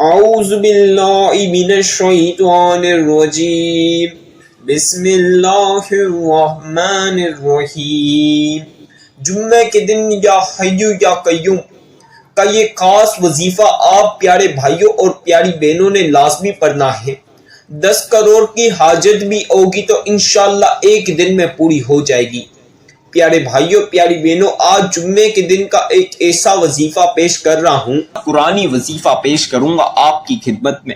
اعوذ باللہ من الشیطان الرجیم بسم اللہ الرحمن الرحیم۔ جمعہ کے دن یا حی یا قیوم کا یہ خاص وظیفہ آپ پیارے بھائیوں اور پیاری بہنوں نے لازمی پڑھنا ہے۔ 10 کروڑ کی حاجت بھی ہوگی تو انشاءاللہ ایک دن میں پوری ہو جائے گی۔ پیارے بھائیوں پیاری بہنوں، آج جمعے کے دن کا ایک ایسا وظیفہ پیش کر رہا ہوں، قرآنی وظیفہ پیش کروں گا آپ کی خدمت میں،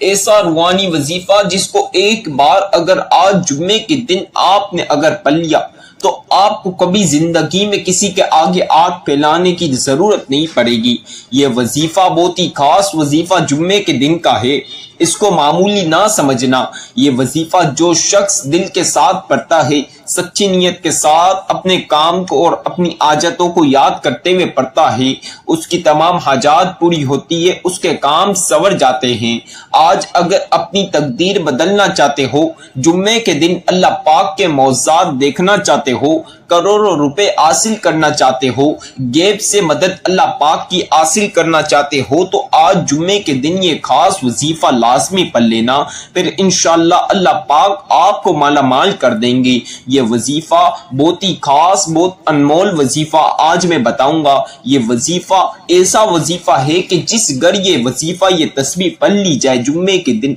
ایسا روحانی وظیفہ جس کو ایک بار اگر آج جمعے کے دن آپ نے اگر پڑھ لیا تو آپ کو کبھی زندگی میں کسی کے آگے آنکھ پھیلانے کی ضرورت نہیں پڑے گی۔ یہ وظیفہ بہت ہی خاص وظیفہ جمعے کے دن کا ہے، اس کو معمولی نہ سمجھنا۔ یہ وظیفہ جو شخص دل کے ساتھ پڑھتا ہے، سچی نیت کے ساتھ اپنے کام کو اور اپنی حاجتوں کو یاد کرتے ہوئے پڑھتا ہے، اس کی تمام حاجات پوری ہوتی ہے، اس کے کام سنور جاتے ہیں۔ آج اگر اپنی تقدیر بدلنا چاہتے ہو، جمعے کے دن اللہ پاک کے معجزات دیکھنا چاہتے ہو، کروڑوں روپے حاصل کرنا چاہتے ہو، غیب سے مدد اللہ پاک کی حاصل کرنا چاہتے ہو، تو آج جمعے کے دن یہ خاص وظیفہ لازمی پڑھ لینا، پھر انشاءاللہ اللہ پاک آپ کو مالا مال کر دیں گے۔ یہ وظیفہ بہت ہی خاص، بہت انمول وظیفہ آج میں بتاؤں گا۔ یہ وظیفہ ایسا وظیفہ ہے کہ جس گھر یہ وظیفہ یہ تسبیح پڑھ لی جائے جمعے کے دن،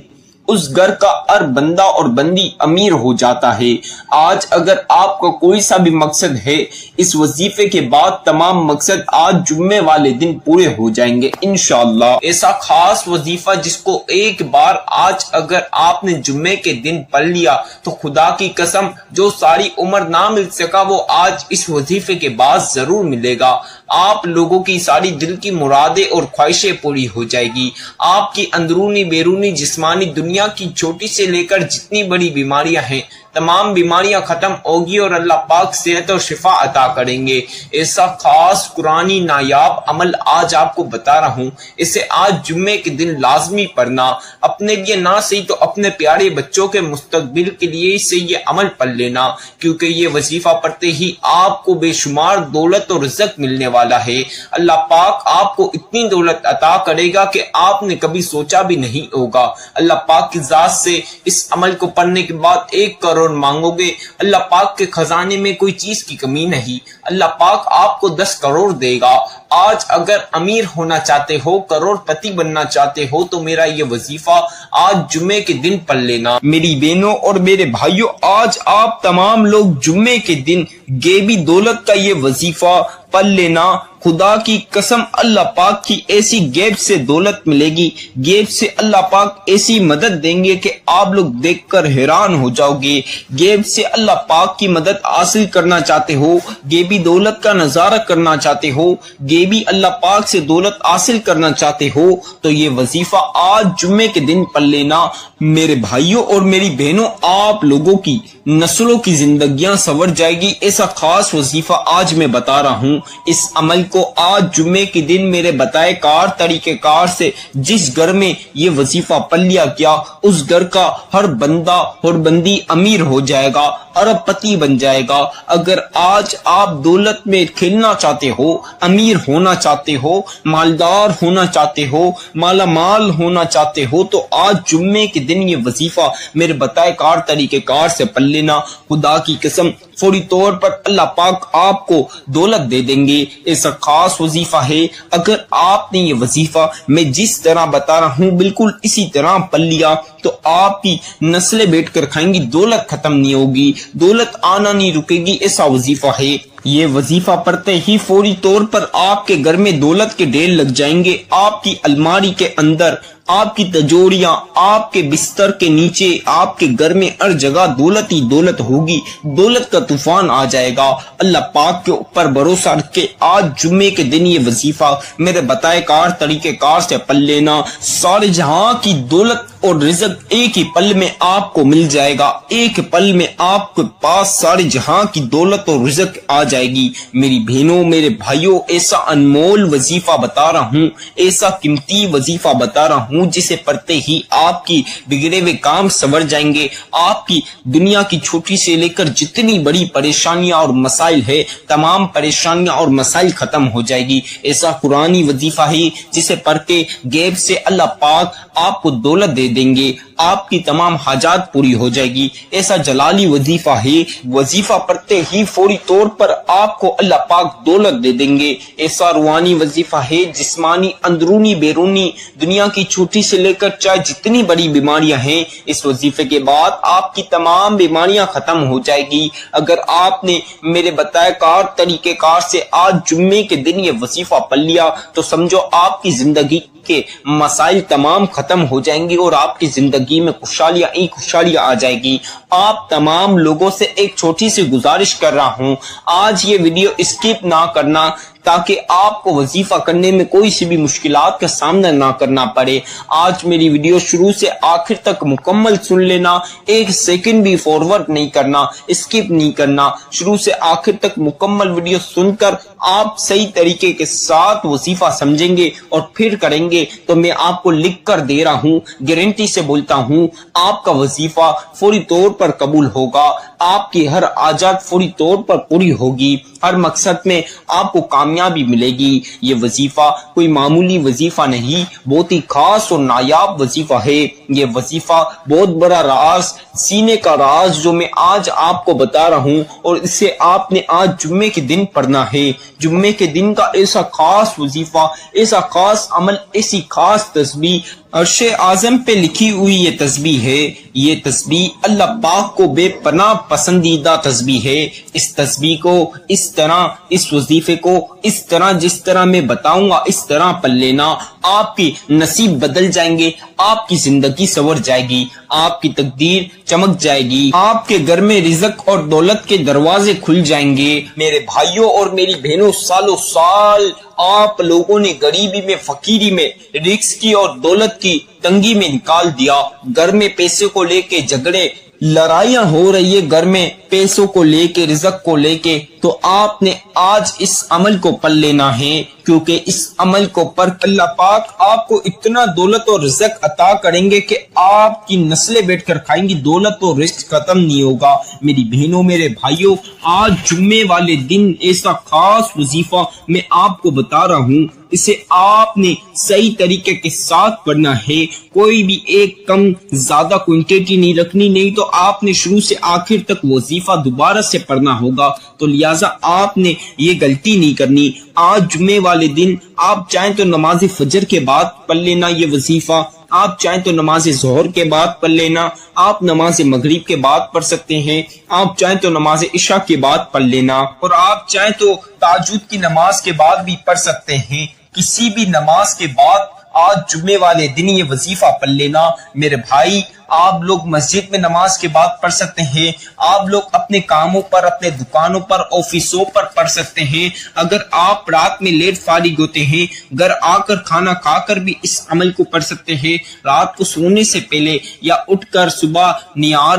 اس گھر کا ہر بندہ اور بندی امیر ہو جاتا ہے۔ آج اگر آپ کو کوئی سا بھی مقصد ہے، اس وظیفے کے بعد تمام مقصد آج جمعے والے دن پورے ہو جائیں گے انشاءاللہ۔ ایسا خاص وظیفہ جس کو ایک بار آج اگر آپ نے جمعے کے دن پڑھ لیا تو خدا کی قسم جو ساری عمر نہ مل سکا وہ آج اس وظیفے کے بعد ضرور ملے گا۔ آپ لوگوں کی ساری دل کی مرادیں اور خواہشیں پوری ہو جائے گی۔ آپ کی اندرونی بیرونی جسمانی دنیا کی چھوٹی سے لے کر جتنی بڑی بیماریاں ہیں، تمام بیماریاں ختم ہوگی اور اللہ پاک صحت اور شفا عطا کریں گے۔ ایسا خاص قرآنی نایاب عمل آج آپ کو بتا رہا ہوں، اسے آج جمعے کے دن لازمی پڑھنا، اپنے لیے نہ صحیح تو اپنے پیارے بچوں کے مستقبل کے لیے سے یہ عمل پڑھ لینا، کیونکہ یہ وظیفہ پڑھتے ہی آپ کو بے شمار دولت اور رزق ملنے والا ہے۔ اللہ پاک آپ کو اتنی دولت عطا کرے گا کہ آپ نے کبھی سوچا بھی نہیں ہوگا۔ اللہ پاک کی ذات سے اس عمل کو پڑھنے کے بعد 1 کروڑ مانگو گے، اللہ پاک کے خزانے میں کوئی چیز کی کمی نہیں، اللہ پاک آپ کو 10 کروڑ دے گا۔ آج اگر امیر ہونا چاہتے ہو، کروڑ پتی بننا چاہتے ہو تو میرا یہ وظیفہ آج جمعے کے دن پڑھ لینا۔ میری بہنوں اور میرے بھائیوں، آج آپ تمام لوگ جمعے کے دن غیبی دولت کا یہ وظیفہ پڑھ لینا۔ خدا کی قسم اللہ پاک کی ایسی غیب سے دولت ملے گی، غیب سے اللہ پاک ایسی مدد دیں گے کہ آپ لوگ دیکھ کر حیران ہو جاؤ گے۔ غیب سے اللہ پاک کی مدد حاصل کرنا چاہتے ہو، غیبی دولت کا نظارہ کرنا چاہتے ہو، غیبی اللہ پاک سے دولت حاصل کرنا چاہتے ہو تو یہ وظیفہ آج جمعے کے دن پڑھ لینا۔ میرے بھائیوں اور میری بہنوں، آپ لوگوں کی نسلوں کی زندگیاں سنور جائے گی۔ ایسا خاص وظیفہ آج میں بتا رہا ہوں، اس عمل کو آج جمعے کے دن میرے بتائے کار طریقہ کار سے جس گھر میں یہ وظیفہ پڑھ لیا گیا، اس گھر کا ہر بندہ اور بندی امیر ہو جائے گا، ارب پتی بن جائے گا۔ اگر آج آپ دولت میں کھیلنا چاہتے ہو، امیر ہونا چاہتے ہو، مالدار ہونا چاہتے ہو، مالا مال ہونا چاہتے ہو تو آج جمعے کے دن یہ وظیفہ میرے بتائے کار طریقہ کار سے پڑھ لینا۔ خدا کی قسم فوری طور پر اللہ پاک آپ کو دولت دے دیں گے۔ ایسا خاص وظیفہ ہے، اگر آپ نے یہ وظیفہ میں جس طرح بتا رہا ہوں بالکل اسی طرح پڑھ لیا تو آپ کی نسلیں بیٹھ کر کھائیں گی، دولت ختم نہیں ہوگی، دولت آنا نہیں رکے گی۔ ایسا وظیفہ ہے، یہ وظیفہ پڑھتے ہی فوری طور پر آپ کے گھر میں دولت کے ڈھیر لگ جائیں گے۔ آپ کی الماری کے اندر، آپ کی تجوریاں، آپ کے بستر کے نیچے، آپ کے گھر میں ہر جگہ دولت ہی دولت ہوگی، دولت کا طوفان آ جائے گا۔ اللہ پاک کے اوپر بھروسہ رکھ کے آج جمعے کے دن یہ وظیفہ میرے بتائے کار طریقہ کار سے پڑھ لینا۔ سارے جہاں کی دولت اور رزق ایک ہی پل میں آپ کو مل جائے گا، ایک پل میں آپ کے پاس سارے جہاں کی دولت اور رزق آ جائے گی۔ میری بہنوں میرے بھائیوں، ایسا انمول وظیفہ بتا رہا ہوں، ایسا قیمتی وظیفہ بتا رہا ہوں جسے پڑھتے ہی آپ کی بگڑے ہوئے کام سنور جائیں گے، آپ کی دنیا کی چھوٹی سے لے کر جتنی بڑی پریشانیاں اور مسائل ہے تمام پریشانیاں اور مسائل ختم ہو جائے گی۔ ایسا قرآنی وظیفہ ہے جسے پڑھ کے غیب سے اللہ پاک آپ کو دولت دے دیں گے، آپ کی تمام حاجات پوری ہو جائے گی۔ ایسا جلالی وظیفہ ہے، وظیفہ پڑھتے ہی فوری طور پر آپ کو اللہ پاک دولت دے دیں گے۔ ایسا روحانی وظیفہ ہے، جسمانی اندرونی بیرونی دنیا کی چھوٹی سے لے کر چاہے جتنی بڑی بیماریاں ہیں، اس وظیفے کے بعد آپ کی تمام بیماریاں ختم ہو جائے گی۔ اگر آپ نے میرے بتائے کار طریقے کار سے آج جمعے کے دن یہ وظیفہ پڑھ لیا تو سمجھو آپ کی زندگی کے مسائل تمام ختم ہو جائیں گی اور آپ کی زندگی میں خوشحالیاں آ جائے گی۔ آپ تمام لوگوں سے ایک چھوٹی سی گزارش کر رہا ہوں، آج یہ ویڈیو اسکپ نہ کرنا تاکہ آپ کو وظیفہ کرنے میں کوئی سی بھی مشکلات کا سامنا نہ کرنا پڑے۔ آج میری ویڈیو شروع سے آخر تک مکمل سن لینا، ایک سیکنڈ بھی فارورڈ نہیں کرنا، اسکپ نہیں کرنا، شروع سے آخر تک مکمل ویڈیو سن کر آپ صحیح طریقے کے ساتھ وظیفہ سمجھیں گے اور پھر کریں گے تو میں آپ کو لکھ کر دے رہا ہوں، گارنٹی سے بولتا ہوں، آپ کا وظیفہ فوری طور پر قبول ہوگا، آپ کی ہر حاجات فوری طور پر پوری ہوگی، ہر مقصد میں آپ کو کامیابی ملے گی۔ یہ وظیفہ کوئی معمولی وظیفہ نہیں، بہت ہی خاص اور نایاب وظیفہ ہے۔ یہ وظیفہ بہت بڑا راز، سینے کا راز جو میں آج آپ کو بتا رہا ہوں، اور اسے آپ نے آج جمعے کے دن پڑھنا ہے۔ جمعے کے دن کا ایسا خاص وظیفہ، ایسا خاص عمل، ایسی خاص تسبیح، عرش اعظم پہ لکھی ہوئی یہ تسبیح ہے۔ یہ تسبیح اللہ پاک کو بے پناہ پسندیدہ تسبیح ہے۔ اس تسبیح کو اس طرح، اس وظیفے کو اس طرح جس طرح میں بتاؤں گا اس طرح پڑھ لینا، آپ کی نصیب بدل جائیں گے، آپ کی زندگی سنور جائے گی، آپ کی تقدیر چمک جائے گی، آپ کے گھر میں رزق اور دولت کے دروازے کھل جائیں گے۔ میرے بھائیوں اور میری بہنوں، سالوں سال آپ لوگوں نے غریبی میں، فقیری میں، رزق کی اور دولت کی تنگی میں نکال دیا۔ گھر میں پیسے کو لے کے جھگڑے، لڑائیاں ہو رہی ہے گھر میں پیسوں کو لے کے، رزق کو لے کے، تو آپ نے آج اس عمل کو پڑھ لینا ہے، کیونکہ اس عمل کو پڑھ اللہ پاک آپ کو اتنا دولت اور رزق عطا کریں گے کہ آپ کی نسلیں بیٹھ کر کھائیں گی، دولت اور رزق ختم نہیں ہوگا۔ میری بہنوں میرے بھائیوں، آج جمعے والے دن ایسا خاص وظیفہ میں آپ کو بتا رہا ہوں، اسے آپ نے صحیح طریقے کے ساتھ پڑھنا ہے، کوئی بھی ایک کم زیادہ کوانٹٹی نہیں رکھنی، نہیں تو آپ نے شروع سے آخر تک وظیفہ دوبارہ سے پڑھنا ہوگا، تو لہٰذا آپ نے یہ غلطی نہیں کرنی۔ آج جمعے والے دن آپ چاہیں تو نماز فجر کے بعد پڑھ لینا یہ وظیفہ، آپ چاہیں تو نماز ظہر کے بعد پڑھ لینا، آپ نماز مغرب کے بعد پڑھ سکتے ہیں، آپ چاہیں تو نماز عشاء کے بعد پڑھ لینا، اور آپ چاہیں تو تہجد کی نماز کے بعد بھی پڑھ سکتے ہیں۔ کسی بھی نماز کے بعد آج جمعے والے دن یہ وظیفہ پڑھ لینا۔ میرے بھائی، آپ لوگ مسجد میں نماز کے بعد پڑھ سکتے ہیں، آپ لوگ اپنے کاموں پر، اپنے دکانوں پر، آفسوں پر پڑھ سکتے ہیں۔ اگر آپ رات میں لیٹ فارغ ہوتے ہیں، گھر آ کر کھانا کھا کر بھی اس عمل کو پڑھ سکتے ہیں۔ رات کو سونے سے پہلے یا اٹھ کر صبح نیار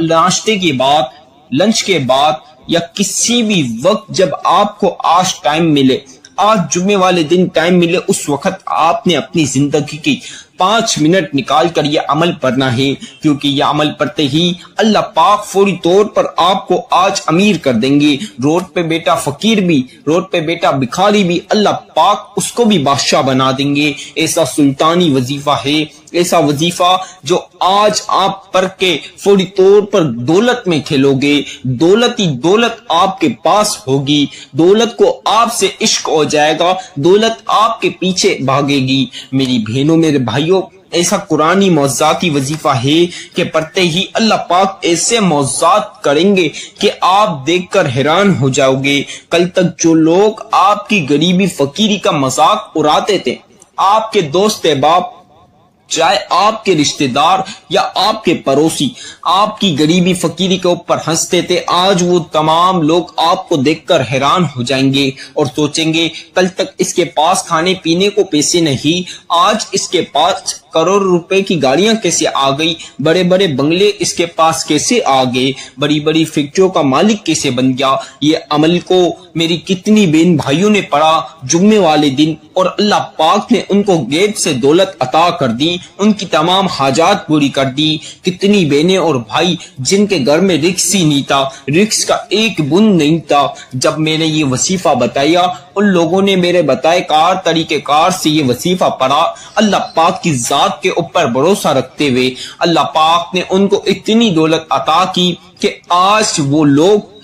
ناشتے کے بعد، لنچ کے بعد، یا کسی بھی وقت جب آپ کو آج ٹائم ملے، آج جمعے والے دن ٹائم ملے، اس وقت آپ نے اپنی زندگی کی 5 منٹ نکال کر یہ عمل پڑھنا ہے، کیونکہ یہ عمل پڑھتے ہی اللہ پاک فوری طور پر آپ کو آج امیر کر دیں گے۔ روڈ پہ بیٹا فقیر بھی، روڈ پہ بیٹا بھکاری بھی، اللہ پاک اس کو بھی بادشاہ بنا دیں گے۔ ایسا سلطانی وظیفہ ہے، ایسا وظیفہ جو آج آپ پڑھ کے فوری طور پر دولت میں کھیلو گے، دولت ہی دولت آپ کے پاس ہوگی، دولت کو آپ سے عشق ہو جائے گا، دولت آپ کے پیچھے بھاگے گی۔ میری بہنوں میرے بھائیوں، ایسا قرآنی معجزاتی وظیفہ ہے کہ پڑھتے ہی اللہ پاک ایسے معجزات کریں گے کہ آپ دیکھ کر حیران ہو جاؤ گے۔ کل تک جو لوگ آپ کی غریبی فقیری کا مذاق اڑاتے تھے، آپ کے دوست احباب، چاہے آپ کے رشتہ دار یا آپ کے پڑوسی، آپ کی غریبی فقیری کے اوپر ہنستے تھے، آج وہ تمام لوگ آپ کو دیکھ کر حیران ہو جائیں گے اور سوچیں گے کل تک اس کے پاس کھانے پینے کو پیسے نہیں، آج اس کے پاس کروڑ روپے کی گاڑیاں کیسے آ گئی، بڑے بڑے بنگلے اس کے پاس کیسے آ گئے، بڑی بڑی فیکٹریوں کا مالک کیسے بن گیا۔ یہ عمل کو میری کتنی بہن بھائیوں نے پڑھا جمعے والے دن، اور اللہ پاک نے ان کو غیب سے دولت عطا کر دی، ان کی تمام حاجات پوری کر دی۔ کتنی بہنیں اور بھائی جن کے گھر میں رکس ہی نہیں تھا، رکس کا ایک بند نہیں تھا، جب میں نے یہ وظیفہ بتایا ان لوگوں نے میرے بتائے طریقہ کار سے یہ وظیفہ پڑھا۔ اللہ پاک کی ذات کے اوپر بھروسہ رکھتے ہوئے اللہ پاک نے ان کو اتنی دولت عطا کی کہ آج وہ لوگ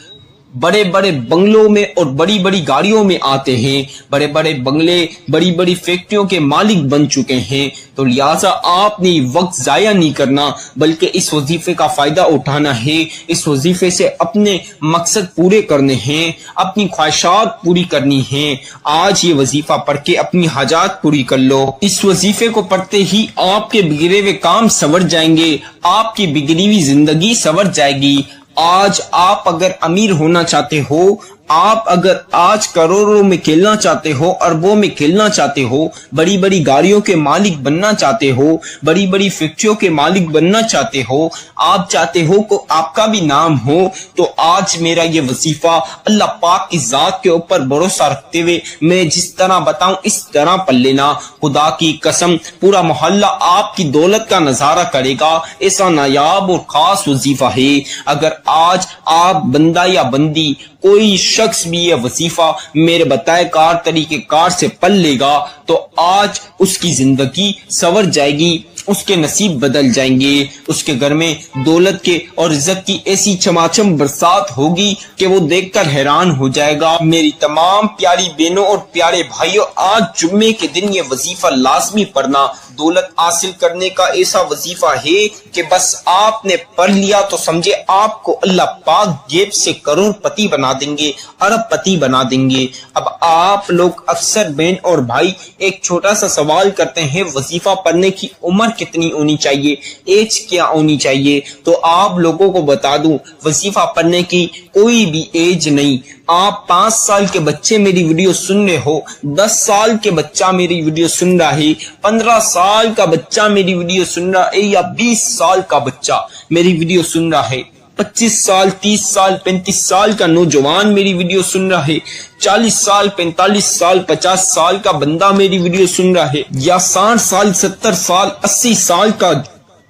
بڑے بڑے بنگلوں میں اور بڑی بڑی گاڑیوں میں آتے ہیں، بڑے بڑے بنگلے بڑی بڑی فیکٹریوں کے مالک بن چکے ہیں۔ تو لہٰذا آپ نے وقت ضائع نہیں کرنا، بلکہ اس وظیفے کا فائدہ اٹھانا ہے، اس وظیفے سے اپنے مقصد پورے کرنے ہیں، اپنی خواہشات پوری کرنی ہیں۔ آج یہ وظیفہ پڑھ کے اپنی حاجات پوری کر لو۔ اس وظیفے کو پڑھتے ہی آپ کے بگڑے ہوئے کام سنور جائیں گے، آپ کی بگڑی ہوئی زندگی سنور جائے گی۔ آج آپ اگر امیر ہونا چاہتے ہو، آپ اگر آج کروڑوں میں کھیلنا چاہتے ہو، اربوں میں کھیلنا چاہتے ہو، بڑی بڑی گاڑیوں کے مالک بننا چاہتے ہو، بڑی بڑی فیکٹریوں کے مالک بننا چاہتے ہو، آپ چاہتے ہو کہ آپ کا بھی نام ہو، تو آج میرا یہ وظیفہ اللہ پاک کی ذات کے اوپر بھروسہ رکھتے ہوئے میں جس طرح بتاؤں اس طرح پڑھ لینا۔ خدا کی قسم پورا محلہ آپ کی دولت کا نظارہ کرے گا، ایسا نایاب اور خاص وظیفہ ہے۔ اگر آج آپ بندہ یا بندی کوئی شخص بھی یہ وظیفہ میرے بتائے طریقہ کار سے پڑھ لے گا تو آج اس کی زندگی سنور جائے گی، اس کے نصیب بدل جائیں گے، اس کے گھر میں دولت کے اور عزت کی ایسی چماچم برسات ہوگی کہ وہ دیکھ کر حیران ہو جائے گا۔ میری تمام پیاری بہنوں اور پیارے بھائیوں، آج جمعے کے دن یہ وظیفہ لازمی پڑھنا۔ دولت حاصل کرنے کا ایسا وظیفہ ہے کہ بس آپ نے پڑھ لیا تو سمجھے آپ کو اللہ پاک جیب سے کروڑ پتی بنا دیں گے، ارب پتی بنا دیں گے۔ اب آپ لوگ اکثر بہن اور بھائی ایک چھوٹا سا سوال کرتے ہیں، وظیفہ پڑھنے کی عمر کتنی ہونی چاہیے، ایج کیا ہونی چاہیے؟ تو آپ لوگوں کو بتا دوں، وظیفہ پڑھنے کی کوئی بھی ایج نہیں۔ آپ 5 سال کے بچے میری ویڈیو سن رہے ہو، 10 سال کے بچہ میری ویڈیو سن رہا ہے، 15 سال کا بچہ میری ویڈیو سن رہا ہے، یا 20 سال کا بچہ میری ویڈیو سن رہا ہے، 25 سال 30 سال 35 سال کا نوجوان میری ویڈیو سن رہا ہے، 40 سال 45 سال 50 سال کا بندہ میری ویڈیو سن رہا ہے، یا 60 سال 70 سال 80 سال کا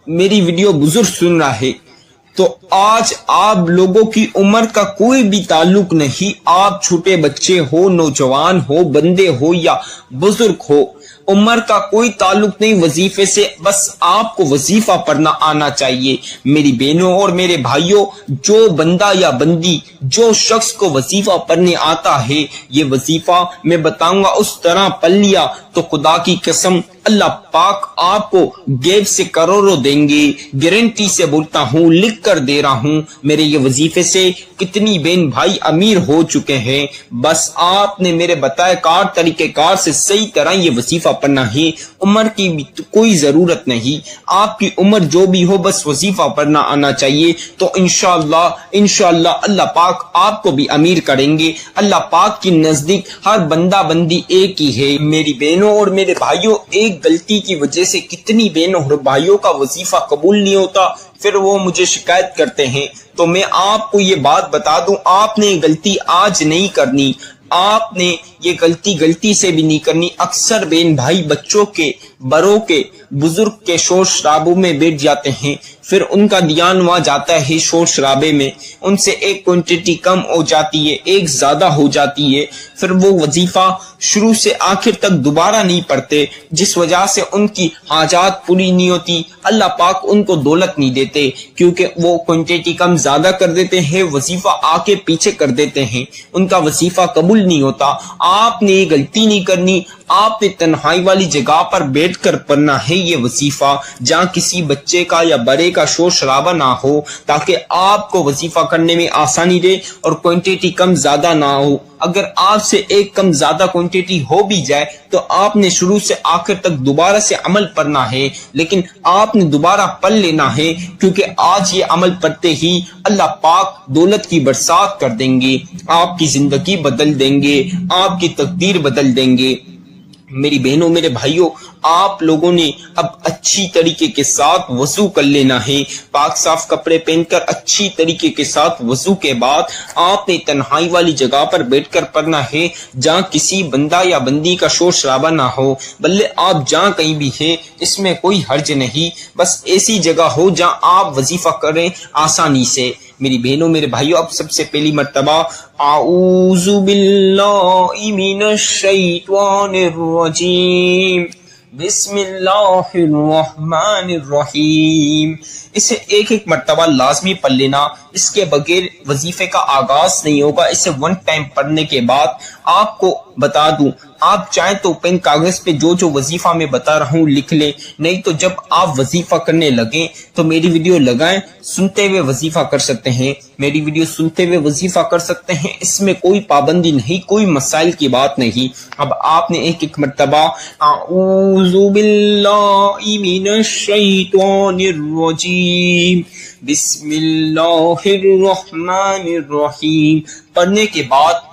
میری ویڈیو بزرگ سن رہا ہے۔ تو آج آپ لوگوں کی عمر کا کوئی بھی تعلق نہیں، آپ چھوٹے بچے ہو، نوجوان ہو، بندے ہو یا بزرگ ہو، عمر کا کوئی تعلق نہیں وظیفے سے، بس آپ کو وظیفہ پڑھنا آنا چاہیے۔ میری بہنوں اور میرے بھائیوں، جو بندہ یا بندی، جو شخص کو وظیفہ پڑھنے آتا ہے، یہ وظیفہ میں بتاؤں گا اس طرح پڑھ لیا تو خدا کی قسم اللہ پاک آپ کو غیب سے کروڑوں دیں گے۔ گارنٹی سے بولتا ہوں، لکھ کر دے رہا ہوں، میرے یہ وظیفے سے کتنی بہن بھائی امیر ہو چکے ہیں۔ بس آپ نے میرے بتائے طریقہ کار سے صحیح طرح یہ وظیفہ پڑھنا ہے۔ عمر کی بھی کوئی ضرورت نہیں، آپ کی عمر جو بھی ہو، بس وظیفہ پڑھنا آنا چاہیے، تو انشاءاللہ اللہ پاک آپ کو بھی امیر کریں گے۔ اللہ پاک کی نزدیک ہر بندہ بندی ایک ہی ہے۔ میری بہنوں اور میرے بھائیوں، ایک غلطی کی وجہ سے کتنی بہنوں اور بھائیوں کا وظیفہ قبول نہیں ہوتا، پھر وہ مجھے شکایت کرتے ہیں۔ تو میں آپ کو یہ بات بتا دوں، آپ نے غلطی آج نہیں کرنی، آپ نے یہ غلطی سے بھی نہیں کرنی۔ اکثر بہن بھائی بچوں کے، بڑوں کے، بزرگ کے شور شرابوں میں بیٹھ جاتے ہیں، پھر ان کا دھیان وہاں جاتا ہے شور شرابے میں، ان سے ایک کوانٹٹی کم ہو جاتی ہے، ایک زیادہ ہو جاتی ہے، پھر وہ وظیفہ شروع سے آخر تک دوبارہ نہیں پڑھتے، جس وجہ سے ان کی حاجات پوری نہیں ہوتی۔ اللہ پاک ان کو دولت نہیں دیتے، کیونکہ وہ کوانٹٹی کم زیادہ کر دیتے ہیں، وظیفہ آگے پیچھے کر دیتے ہیں، ان کا وظیفہ قبول نہیں ہوتا۔ آپ نے یہ غلطی نہیں کرنی، آپ نے تنہائی والی جگہ پر بیٹھ کر پڑھنا ہے یہ وظیفہ، جہاں کسی بچے کا یا بڑے کا شور شرابہ نہ ہو، تاکہ آپ کو وظیفہ کرنے میں آسانی رہے اور کوانٹٹی کم زیادہ نہ ہو۔ اگر آپ سے ایک کم زیادہ کوانٹٹی ہو بھی جائے تو آپ نے شروع سے آخر تک دوبارہ سے عمل پڑھنا ہے، لیکن آپ نے دوبارہ پڑھ لینا ہے، کیونکہ آج یہ عمل پڑھتے ہی اللہ پاک دولت کی برسات کر دیں گے، آپ کی زندگی بدل دیں گے، آپ کی تقدیر بدل دیں گے۔ میری بہنوں میرے بھائیوں، آپ لوگوں نے اب اچھی طریقے کے ساتھ وضو کر لینا ہے۔ پاک صاف کپڑے پہن کر اچھی طریقے کے ساتھ وضو کے بعد آپ نے تنہائی والی جگہ پر بیٹھ کر پڑھنا ہے، جہاں کسی بندہ یا بندی کا شور شرابہ نہ ہو، بلکہ آپ جہاں کہیں بھی ہیں اس میں کوئی حرج نہیں، بس ایسی جگہ ہو جہاں آپ وظیفہ کریں آسانی سے۔ میری بہنوں میرے بھائیوں، اب سب سے پہلی مرتبہ اعوذ باللہ من الشیطان الرجیم بسم اللہ الرحمن الرحیم، اسے ایک ایک مرتبہ لازمی پڑھ لینا، اس کے بغیر وظیفے کا آغاز نہیں ہوگا۔ اسے ون ٹائم پڑھنے کے بعد آپ کو بتا دوں، آپ چاہیں تو پین کاغذ پہ جو وظیفہ میں بتا رہا ہوں لکھ لیں، نہیں تو جب آپ وظیفہ کرنے لگیں تو میری ویڈیو لگائیں، سنتے ہوئے وظیفہ کر سکتے ہیں، میری ویڈیو سنتے ہوئے وظیفہ کر سکتے ہیں، اس میں کوئی پابندی نہیں، کوئی مسائل کی بات نہیں۔ اب آپ نے ایک ایک مرتبہ اعوذ باللہ من الشیطان الرجیم بسم اللہ الرحمن الرحیم پڑھنے کے بعد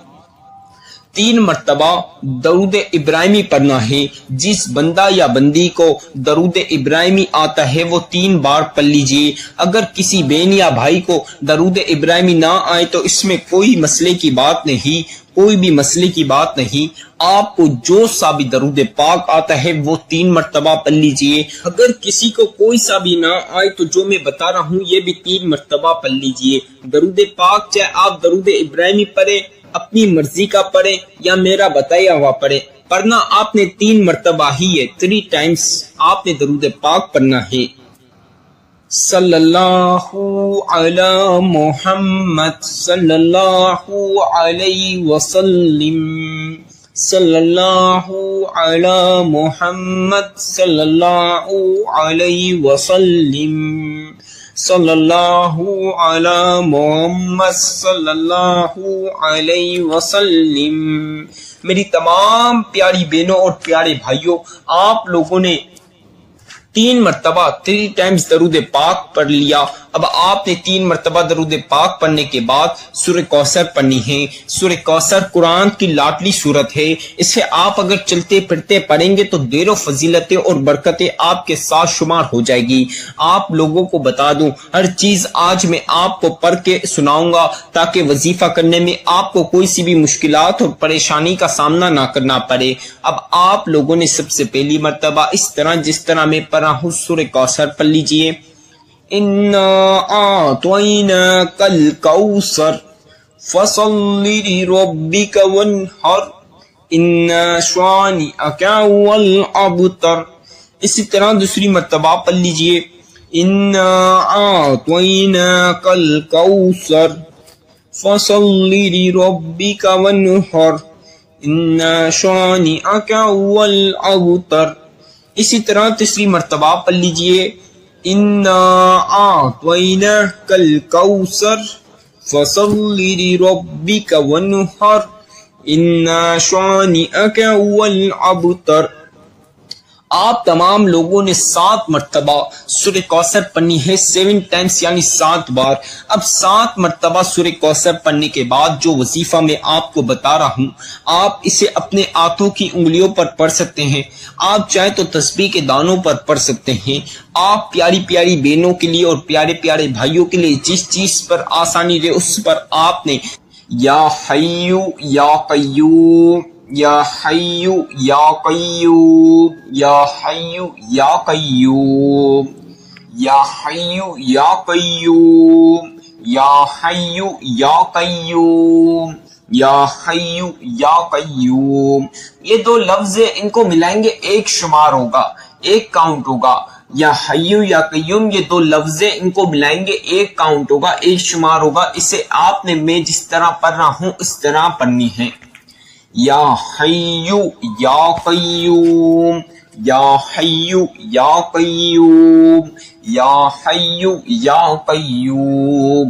3 مرتبہ درود ابراہیمی پڑھنا ہے۔ جس بندہ یا بندی کو درود ابراہیمی آتا ہے وہ 3 بار پڑھ لیجئے۔ اگر کسی بہن یا بھائی کو درود ابراہیمی نہ آئے تو اس میں کوئی مسئلے کی بات نہیں، کوئی بھی مسئلے کی بات نہیں، آپ کو جو سا بھی درود پاک آتا ہے وہ 3 مرتبہ پڑھ لیجئے۔ اگر کسی کو کوئی سا بھی نہ آئے تو جو میں بتا رہا ہوں یہ بھی 3 مرتبہ پڑھ لیجئے۔ درود پاک چاہے آپ درود ابراہیمی پڑھیں، اپنی مرضی کا پڑھیں یا میرا بتایا ہوا پڑھیں، پڑھنا آپ نے 3 مرتبہ ہی ہے، 3 ٹائمز آپ نے درود پاک پڑھنا ہے۔ صلی اللہ علی محمد صلی اللہ علیہ وسلم، صلی اللہ علی محمد صلی اللہ علیہ وسلم، صلی اللہ علی محمد صلی اللہ علیہ وسلم۔ میری تمام پیاری بہنوں اور پیارے بھائیوں، آپ لوگوں نے 3 مرتبہ 3 ٹائمز درود پاک پڑھ لیا۔ اب آپ نے 3 مرتبہ درود پاک پڑھنے کے بعد سورہ کوثر پڑھنی ہے۔ سورہ کوثر قرآن کی لاڈلی سورت ہے، اسے آپ اگر چلتے پھرتے پڑھیں گے تو دیر و فضیلتیں اور برکتیں آپ کے ساتھ شمار ہو جائے گی۔ آپ لوگوں کو بتا دوں، ہر چیز آج میں آپ کو پڑھ کے سناؤں گا تاکہ وظیفہ کرنے میں آپ کو کوئی سی بھی مشکلات اور پریشانی کا سامنا نہ کرنا پڑے۔ اب آپ لوگوں نے سب سے پہلی مرتبہ اس طرح جس طرح میں پڑھا ہوں سورہ کوثر پڑھ لیجئے۔ اِنَّا أَعْطَيْنَاكَ الْكَوْثَرَ فَصَلِّ لِرَبِّكَ وَانْحَرْ إِنَّ شَانِئَكَ هُوَ الْأَبْتَرُ، اسی طرح دوسری مرتبہ پڑھ لیجئے۔ اِنَّا أَعْطَيْنَاكَ الْكَوْثَرَ فَصَلِّ لِرَبِّكَ وَانْحَرْ إِنَّ شَانِئَكَ هُوَ الْأَبْتَرُ، اسی طرح تیسری مرتبہ پڑھ لیجئے۔ اِنَّا أَعْطَيْنَاكَ الْكَوْثَرَ فَصَلِّ لِرَبِّكَ وَانْحَرْ إِنَّ شَانِئَكَ هُوَ الْأَبْتَرُ۔ آپ تمام لوگوں نے 7 مرتبہ سورہ کوثر پڑھنی ہے، 7 ٹائمز یعنی 7 بار۔ اب 7 مرتبہ سورہ کوثر پڑھنے کے بعد جو وظیفہ میں آپ کو بتا رہا ہوں، آپ اسے اپنے ہاتھوں کی انگلیوں پر پڑھ سکتے ہیں، آپ چاہیں تو تسبیح کے دانوں پر پڑھ سکتے ہیں۔ آپ پیاری پیاری بہنوں کے لیے اور پیارے پیارے بھائیوں کے لیے جس چیز پر آسانی رہے اس پر آپ نے یا حی یا قیوم، یا حی یا قیوم، یا حی یا قیوم، یا حی یا قیوم، یا حی یا قیوم، یا حی یا قیوم، یہ 2 لفظ ان کو ملائیں گے ایک شمار ہوگا، ایک کاؤنٹ ہوگا۔ یا حی یا قیوم یہ 2 لفظ ان کو ملائیں گے ایک کاؤنٹ ہوگا، ایک شمار ہوگا۔ اسے آپ نے میں جس طرح پڑھ رہا ہوں اس طرح پڑھنی ہے۔ یا حی یا قیوم، یا حی یا قیوم، یا حی یا قیوم،